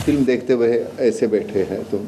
Film देखते हुए ऐसे बैठे हैं तुम?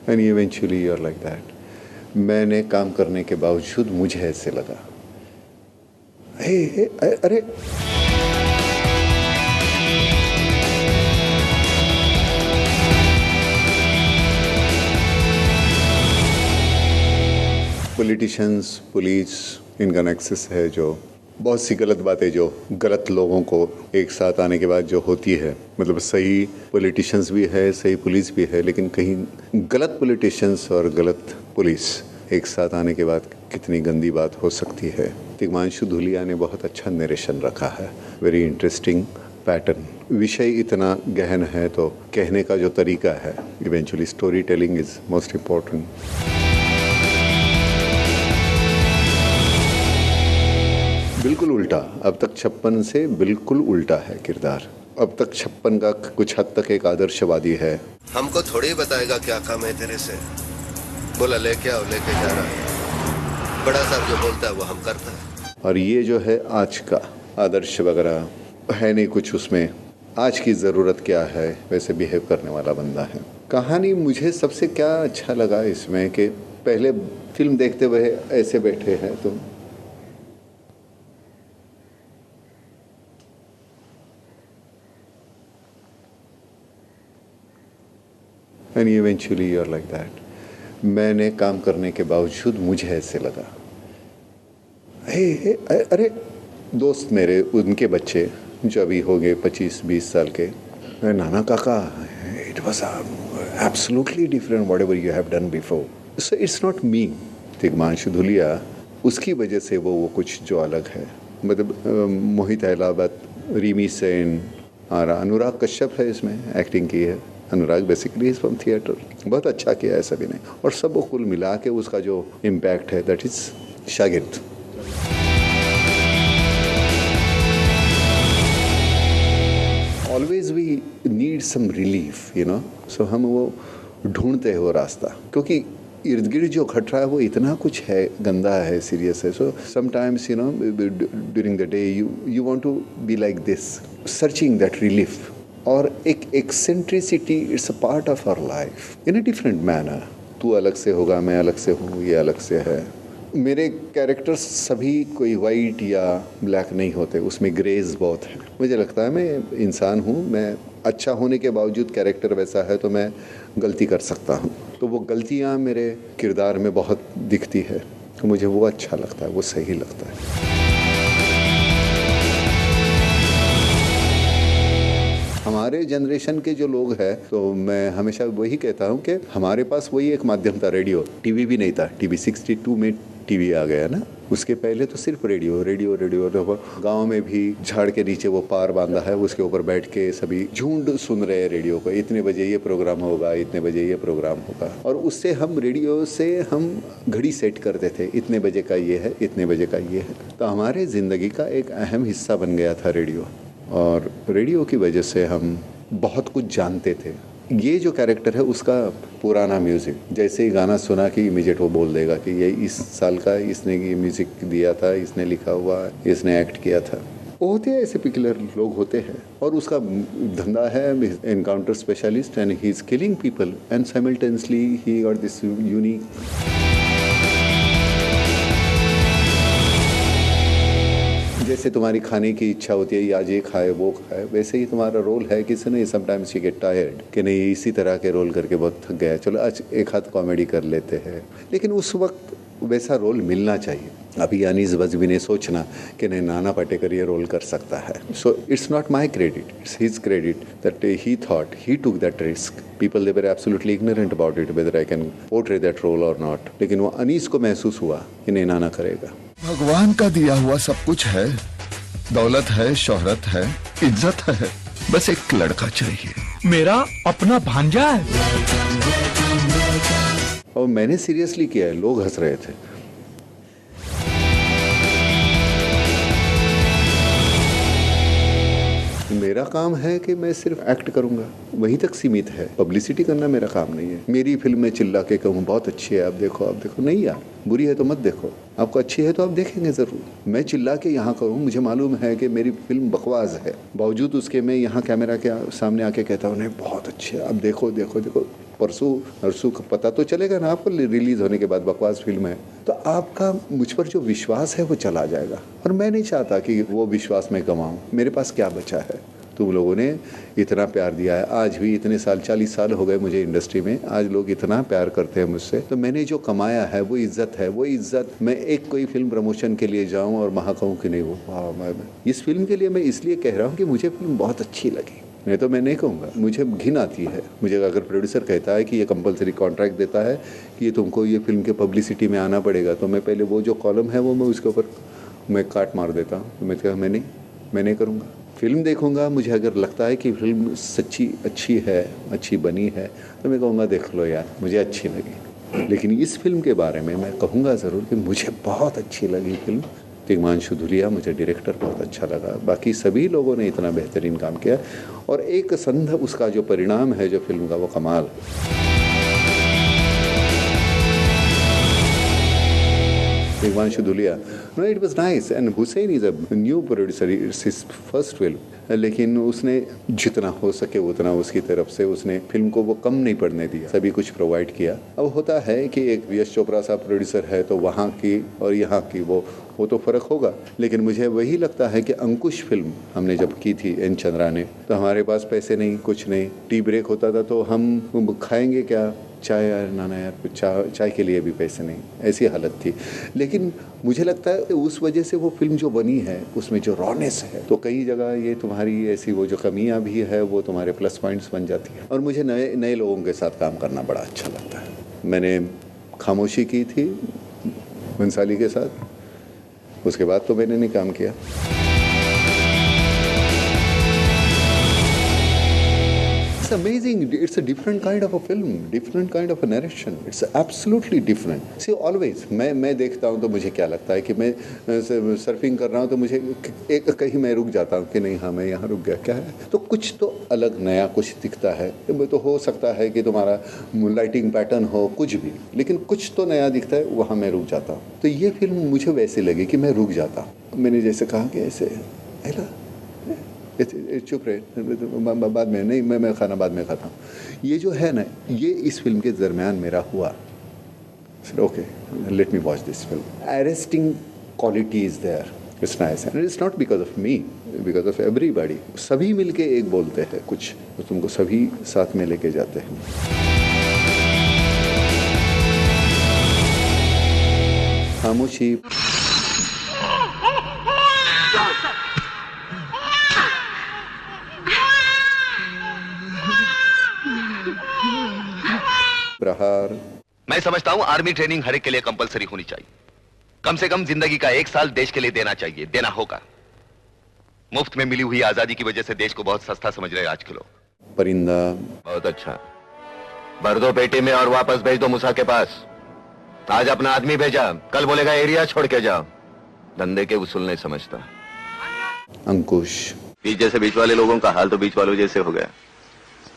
And eventually you are like that. मैंने काम करने के बावजूद मुझे ऐसे लगा, अरे पॉलिटिशियंस, पुलिस, इनका नेक्सस है, जो बहुत सी गलत बातें जो गलत लोगों को एक साथ आने के बाद जो होती है, मतलब सही पॉलिटिशियंस भी है, सही पुलिस भी है, लेकिन कहीं गलत पॉलिटिशियंस और गलत पुलिस एक साथ आने के बाद कितनी गंदी बात हो सकती है। तिग्मांशु धूलिया ने बहुत अच्छा नरेशन रखा है, वेरी इंटरेस्टिंग पैटर्न। विषय इतना गहन है तो कहने का जो तरीका है, eventually story telling is most important. बिल्कुल उल्टा, अब तक 56 से बिल्कुल उल्टा है किरदार। अब तक 56 का कुछ हद तक एक आदर्शवादी है। हमको थोड़ी बताएगा क्या काम है तेरे से, बोला लेके आओ, लेके जा रहा है। बड़ा साहब जो बोलता है वो हम करता है। और ये जो है आज का आदर्श वगैरह है नहीं कुछ उसमें, आज की ज़रूरत क्या है वैसे बिहेव करने वाला बंदा है। कहानी मुझे सबसे क्या अच्छा लगा इसमें कि पहले फिल्म देखते हुए ऐसे बैठे हैं तुम, and eventually you are like that. मैंने काम करने के बावजूद मुझे ऐसे लगा, अरे दोस्त मेरे, उनके बच्चे जो अभी हो गए 25-20 साल के, नाना काका, it was absolutely different whatever you have done before, so it's not me. Tigmanshu Dhulia, उसकी वजह से वो कुछ जो अलग है, मतलब मोहित अहलावत, रिमी सेन और अनुराग कश्यप है इसमें एक्टिंग की है। अनुराग बेसिकली इज फ्रॉम थिएटर, बहुत अच्छा किया है सभी ने, और सब वो कुल मिला के उसका जो इम्पैक्ट है दैट इज शागिर्द। Always we need some relief, you know, so हम वो ढूंढते हैं वो रास्ता, क्योंकि इर्द गिर्द जो घट रहा है वो इतना कुछ है, गंदा है, सीरियस है। So sometimes you know during the day you want to be like this, searching that relief. और एक eccentricity, it's a part of our life in a different manner. तू अलग से होगा, मैं अलग से हूँ, ये अलग से है। मेरे कैरेक्टर्स सभी कोई वाइट या ब्लैक नहीं होते, उसमें ग्रेज बहुत है। मुझे लगता है मैं इंसान हूँ, मैं अच्छा होने के बावजूद कैरेक्टर वैसा है तो मैं गलती कर सकता हूँ, तो वो गलतियाँ मेरे किरदार में बहुत दिखती है, तो मुझे वो अच्छा लगता है, वो सही लगता है। हमारे जनरेशन के जो लोग हैं, तो मैं हमेशा वही कहता हूँ कि हमारे पास वही एक माध्यम था, रेडियो। टीवी भी नहीं था, टीवी 62 में टीवी आ गया ना, उसके पहले तो सिर्फ रेडियो रेडियो रेडियो। गांव में भी झाड़ के नीचे वो पार बांधा है, उसके ऊपर बैठ के सभी झुंड सुन रहे हैं रेडियो को, इतने बजे ये प्रोग्राम होगा, इतने बजे ये प्रोग्राम होगा। और उससे हम रेडियो से हम घड़ी सेट करते थे, इतने बजे का ये है, इतने बजे का ये है। तो हमारे ज़िंदगी का एक अहम हिस्सा बन गया था रेडियो, और रेडियो की वजह से हम बहुत कुछ जानते थे। ये जो कैरेक्टर है उसका पुराना म्यूज़िक, जैसे ही गाना सुना कि इमीडिएट वो बोल देगा कि ये इस साल का, इसने ये म्यूज़िक दिया था, इसने लिखा हुआ, इसने एक्ट किया था। वो होते हैं, ऐसे पिकुलर लोग होते हैं, और उसका धंधा है encounter specialist, and he is killing people and simultaneously he got this unique. जैसे तुम्हारी खाने की इच्छा होती है, आज ये खाए वो खाए, वैसे ही तुम्हारा रोल है कि नहीं, समटाइम्स यू गेट टायर्ड कि नहीं इसी तरह के रोल करके बहुत थक गया, चलो आज एक हाथ कॉमेडी कर लेते हैं। लेकिन उस वक्त वैसा रोल मिलना चाहिए। अभी अनीस बज़मी ने सोचना कि नहीं, नाना पाटेकर ये रोल कर सकता है, so it's not my credit, it's his credit that he thought, he took that risk. People they were absolutely ignorant about it, whether I can portray that role और नॉट। लेकिन वो अनीस को महसूस हुआ कि नहीं, नाना करेगा। भगवान का दिया हुआ सब कुछ है, दौलत है, शोहरत है, इज्जत है, बस एक लड़का चाहिए। मेरा अपना भांजा है। और मैंने सीरियसली किया है, लोग हंस रहे थे। मेरा काम है कि मैं सिर्फ एक्ट करूंगा, वहीं तक सीमित है। पब्लिसिटी करना मेरा काम नहीं है। मेरी फिल्म में चिल्ला के कहूँ बहुत अच्छी है, आप देखो, नहीं यार, बुरी है तो मत देखो। आपको अच्छी है तो आप देखेंगे ज़रूर। मैं चिल्ला के यहाँ कहूँ, मुझे मालूम है कि मेरी फिल्म बकवास है, बावजूद उसके मैं यहाँ कैमरा के सामने आके कहता हूँ नहीं बहुत अच्छी है, आप देखो देखो देखो, परसों नरसों का पता तो चलेगा ना आपको, रिलीज होने के बाद बकवास फिल्म है तो आपका मुझ पर जो विश्वास है वो चला जाएगा। और मैं नहीं चाहता कि वो विश्वास मैं गंवाऊं। मेरे पास क्या बचा है? तुम लोगों ने इतना प्यार दिया है, आज भी इतने साल, 40 साल हो गए मुझे इंडस्ट्री में, आज लोग इतना प्यार करते हैं मुझसे। तो मैंने जो कमाया है वो इज्जत है। वो इज्जत मैं एक कोई फिल्म प्रमोशन के लिए जाऊं और वहाँ कहूँ कि नहीं वो मैं इस फिल्म के लिए मैं इसलिए कह रहा हूँ कि मुझे फिल्म बहुत अच्छी लगी। नहीं तो मैं नहीं कहूँगा, मुझे घिन आती है। मुझे अगर प्रोड्यूसर कहता है कि ये कंपलसरी कॉन्ट्रैक्ट देता है कि ये तुमको ये फिल्म के पब्लिसिटी में आना पड़ेगा, तो मैं पहले वो जो कॉलम है वो मैं उसके ऊपर मैं काट मार देता हूँ। तो मैं कहा मैं नहीं करूँगा। फिल्म देखूँगा, मुझे अगर लगता है कि फिल्म सच्ची अच्छी है, अच्छी बनी है, तो मैं कहूँगा देख लो यार मुझे अच्छी लगी। लेकिन इस फिल्म के बारे में मैं कहूँगा ज़रूर कि मुझे बहुत अच्छी लगी फिल्म। तिग्मांशु धूलिया मुझे डायरेक्टर बहुत अच्छा लगा, बाकी सभी लोगों ने इतना बेहतरीन काम किया और एक संध उसका जो परिणाम है जो फिल्म का वो कमाल। Tigmanshu Dhulia, no, it was nice and Hussein is a new producer, it's his first film, लेकिन उसने जितना हो सके उतना उसकी तरफ से उसने फिल्म को वो कम नहीं पड़ने दिया, सभी कुछ प्रोवाइड किया। अब होता है कि एक यश चोपड़ा साहब प्रोड्यूसर है तो वहाँ की और यहाँ की वो तो फ़र्क होगा, लेकिन मुझे वही लगता है कि अंकुश फिल्म हमने जब की थी एन चंद्रा ने, तो हमारे पास पैसे नहीं, कुछ नहीं, टी ब्रेक होता था तो हम खाएंगे क्या, चाय यार, नाना यार चाय के लिए भी पैसे नहीं, ऐसी हालत थी। लेकिन मुझे लगता है उस वजह से वो फिल्म जो बनी है उसमें जो रॉनेस है, तो कई जगह ये तुम्हारी ऐसी वो जो कमियां भी है वो तुम्हारे प्लस पॉइंट्स बन जाती है। और मुझे नए लोगों के साथ काम करना बड़ा अच्छा लगता है। मैंने खामोशी की थी बंसाली के साथ, उसके बाद तो मैंने नहीं काम किया। It's amazing. It's a different kind of a film, different kind of a narration. It's absolutely different. See, always मैं देखता हूँ तो मुझे क्या लगता है कि मैं सर्फिंग कर रहा हूँ तो मुझे एक कहीं मैं रुक जाता हूँ कि नहीं हाँ मैं यहाँ रुक गया, क्या है तो कुछ तो अलग नया कुछ दिखता है। तो हो सकता है कि तुम्हारा लाइटिंग पैटर्न हो कुछ भी, लेकिन कुछ तो नया दिखता है, वहाँ मैं रुक जाता हूँ। तो ये फिल्म मुझे वैसे लगी कि मैं रुक जाता हूँ। मैंने जैसे कहा कि ऐसे चुप रहे, बाद में नहीं, मैं खाना बाद में खाता हूँ। ये जो है ना, ये इस फिल्म के दरमियान मेरा हुआ, okay let me watch this film. Arresting quality is there, it's nice and it's not because of me, because of everybody. सभी मिलके एक बोलते हैं कुछ, तो तुमको सभी साथ में लेके जाते हैं। खामोशी प्रहार। मैं समझता हूं आर्मी ट्रेनिंग हर एक के लिए कंपलसरी होनी चाहिए। कम से कम जिंदगी का 1 साल देश के लिए देना चाहिए, देना होगा। मुफ्त में मिली हुई आजादी की वजह से देश को बहुत सस्ता समझ रहे हैं आज के लोग। परिंदा बहुत अच्छा, भर दो पेटी में और वापस भेज दो मूसा के पास। आज अपना आदमी भेजा, कल बोलेगा एरिया छोड़ के जाओ। धंधे के उसूल नहीं समझता। अंकुश, बीच जैसे बीच वाले लोगों का हाल तो बीच वालों जैसे हो गया।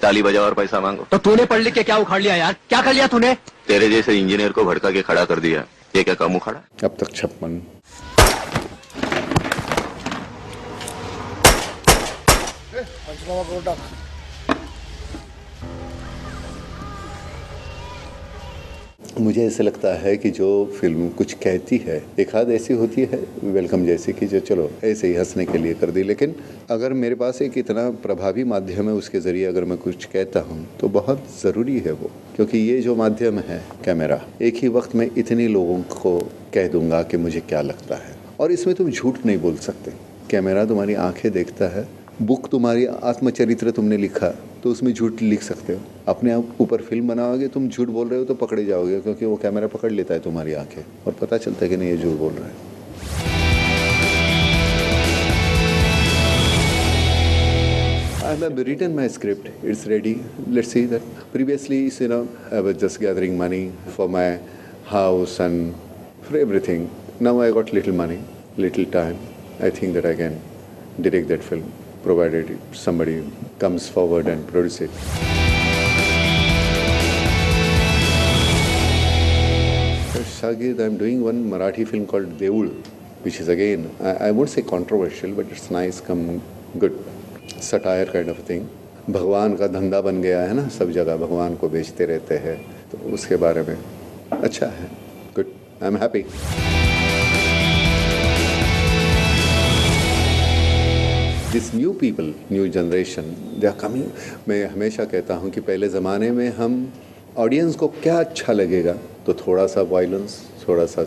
ताली बजाओ और पैसा मांगो। तो तूने पढ़ लिख के क्या उखाड़ लिया यार? क्या कर लिया तूने? तेरे जैसे इंजीनियर को भड़का के खड़ा कर दिया, ये क्या कम उखाड़ा? अब तक 56। मुझे ऐसे लगता है कि जो फिल्म कुछ कहती है, एक आध ऐसी होती है वेलकम जैसी कि जो चलो ऐसे ही हंसने के लिए कर दी, लेकिन अगर मेरे पास एक इतना प्रभावी माध्यम है उसके ज़रिए अगर मैं कुछ कहता हूँ तो बहुत ज़रूरी है वो, क्योंकि ये जो माध्यम है कैमरा, एक ही वक्त में इतने लोगों को कह दूंगा कि मुझे क्या लगता है, और इसमें तुम झूठ नहीं बोल सकते। कैमरा तुम्हारी आंखें देखता है, बुक तुम्हारी आत्मचरित्र तुमने लिखा तो उसमें झूठ लिख सकते हो। अपने आप ऊपर फिल्म बनाओगे, तुम झूठ बोल रहे हो तो पकड़े जाओगे, क्योंकि वो कैमरा पकड़ लेता है तुम्हारी आंखें और पता चलता है कि नहीं ये झूठ बोल रहा है। I have written my script. It's ready. Let's see that. Previously, I was just gathering money for my house and for everything. Now I got little money, little time. I think that I can direct that film. provided somebody comes forward and produce it. Shagid, I'm doing one Marathi film called Deul, which is again, I won't say controversial, but it's nice, good satire kind of thing. भगवान का धंधा बन गया है ना, सब जगह भगवान को बेचते रहते हैं, तो उसके बारे में अच्छा है, good, I am happy. This new people, new generation, they are coming. मैं हमेशा कहता हूँ कि पहले ज़माने में हम ऑडियंस को क्या अच्छा लगेगा, तो थोड़ा सा वायलेंस, थोड़ा सा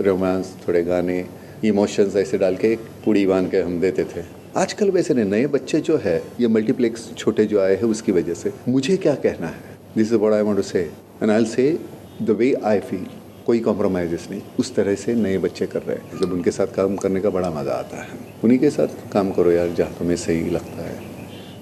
रोमांस, थोड़े गाने, इमोशंस ऐसे डाल के एक पूड़ी बांध के हम देते थे. आजकल वैसे नहीं, नए बच्चे जो है, ये मल्टीप्लेक्स छोटे जो आए हैं उसकी वजह से मुझे क्या कहना है, this is what I want to say and I will say the way I feel. कोई कॉम्प्रोमाइज़ नहीं, उस तरह से नए बच्चे कर रहे हैं. जब उनके साथ काम करने का बड़ा मज़ा आता है. उन्हीं के साथ काम करो यार जहाँ तुम्हें सही लगता है.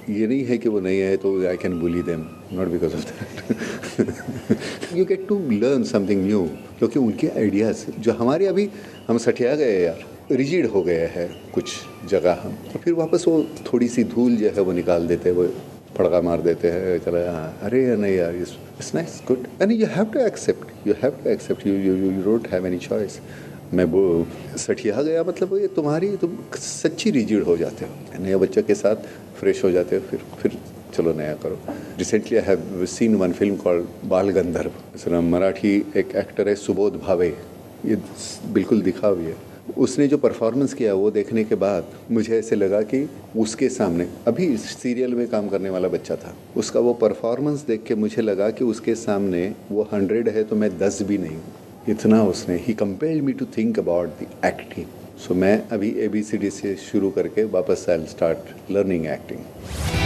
ये नहीं है कि वो नहीं है तो I can bully them, not because of that. You get to learn something new, क्योंकि उनके आइडियाज़ जो हमारे अभी हम सठिया गए यार, रिजिड हो गए हैं कुछ जगह हम, और फिर वापस वो थोड़ी सी धूल जो है वो निकाल देते हैं, वो फड़का मार देते हैं, चला अरे नहीं यार, it's nice, good, and you have to accept, you don't have any choice. मैं वो सठिया गया मतलब ये तुम सच्ची रिजिड हो जाते हो, नए बच्चे के साथ फ्रेश हो जाते हो, फिर चलो नया करो. Recently I have seen one film called बाल गंधर्व. मराठी एक एक्टर है सुबोध भावे, ये बिल्कुल दिखा हुई है. उसने जो परफॉर्मेंस किया वो देखने के बाद मुझे ऐसे लगा कि उसके सामने अभी सीरियल में काम करने वाला बच्चा था, उसका वो परफॉर्मेंस देख के मुझे लगा कि उसके सामने वो 100 है तो मैं 10 भी नहीं हूँ. इतना उसने ही compelled me to think about the acting. So मैं अभी ABCD से शुरू करके वापस I will start learning acting.